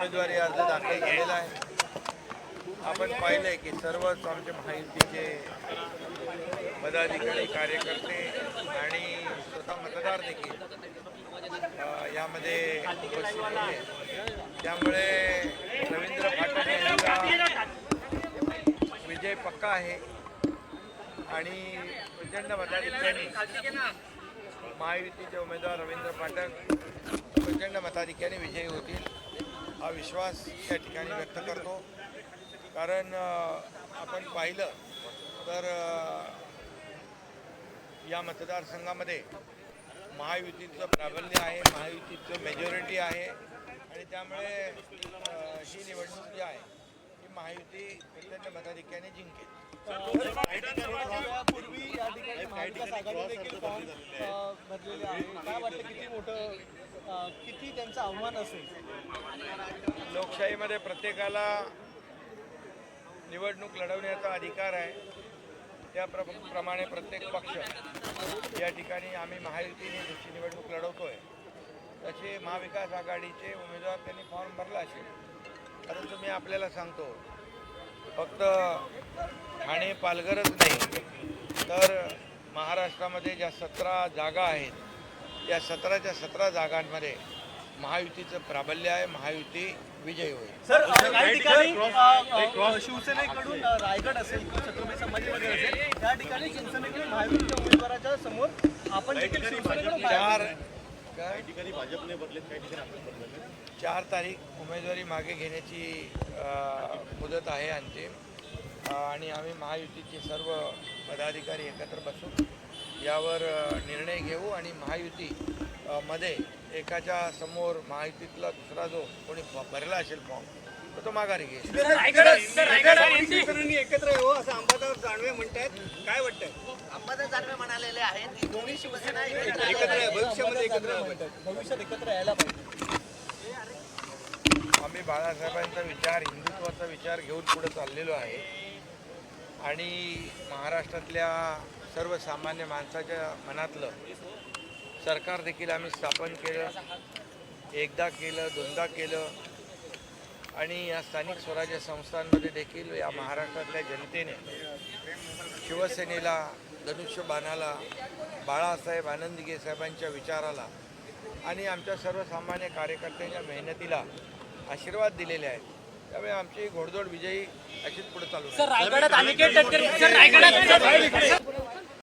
उमेदवारी अर्ज दाखल केलेला आहे। आपण पाहिलंय की सर्वच आमचे महायुतीचे पदाधिकारी कार्यकर्ते आणि स्वतः मतदार देखील यामध्ये उपस्थित होते। त्यामुळे रवींद्र फाटक यांचा विजय पक्का आहे आणि प्रचंड मताधिक्याने महायुतीचे उमेदवार रवींद्र फाटक प्रचंड मताधिक्याने विजयी होतील हा विश्वास या ठिकाणी व्यक्त करतो। कारण आपण पाहिलं तर या मतदारसंघामध्ये महायुतीचं प्राबल्य आहे, महायुतीचं मेजॉरिटी आहे आणि त्यामुळे ही निवडणूक जी आहे ही महायुती प्रचंड मताधिक्याने जिंकेल। पूर्वी या ठिकाणी महाविकास आघाडी देखील फॉर्म भरलेले आहे, काय वाटतं किती मोठं किती त्यांचं आव्हान असेल? लोकशाहीमध्ये प्रत्येकाला निवडणूक लढवण्याचा अधिकार आहे, त्याप्रमाणे प्रत्येक पक्ष या ठिकाणी आम्ही महायुतीने जशी निवडणूक लढवतोय तसे महाविकास आघाडीचे उमेदवार त्यांनी फॉर्म भरला असेल। परंतु मी आपल्याला सांगतो फक्त ठाणे पालघरच नाही तर महाराष्ट्रामध्ये ज्या 17 जागा आहेत या 17च्या 17 जागांमध्ये महायुतीचं प्राबल्य आहे, महायुती विजयी होईल। सर काही ठिकाणी शिवसेनेकडून रायगड असेल किंवा छत्रपती संभाजीनगर असेल त्या ठिकाणी शिवसेनेकडून महायुतीच्या उमेदवाराच्या समोर आपण देखील शिवसेनेकडून काही ठिकाणी भाजपने बदलेत, काही ठिकाणी आपण बदलले। 4 तारीख उमेदवारी मागे घेण्याची मुदत आहे अंतिम आणि आम्ही महायुतीचे सर्व पदाधिकारी एकत्र बसून यावर निर्णय घेऊ आणि महायुती मध्ये एकाच्या समोर महायुतीतला दुसरा जो कोणी भरला असेल फॉर्म तर तो माघारी घेईल। एकत्र येऊ असं अंबादास दानवे म्हणतात, काय वाटतंय? अंबादास दानवे म्हणालेले आहेत दोन्ही शिवसेना एकत्र भविष्यामध्ये भविष्यात एकत्र यायला पाहिजे। आम्ही बाळासाहेबांचा विचार हिंदुत्वाचा विचार घेऊन पुढे चाललेलो आहे आणि महाराष्ट्रातल्या सर्वसामान्य माणसाच्या मनातलं सरकार देखील आम्ही स्थापन केलं, एकदा केलं, दोनदा केलं आणि या स्थानिक स्वराज्य संस्थांमध्ये देखील या महाराष्ट्रातल्या जनतेने शिवसेनेला, धनुष्यबाणाला, बाळासाहेब आनंदगे साहेबांच्या विचाराला आणि आमच्या सर्वसामान्य कार्यकर्त्यांच्या मेहनतीला आशीर्वाद दिलेले आहेत। त्यामुळे आमची घोडदौड विजयी अशीच पुढे चालू आहे।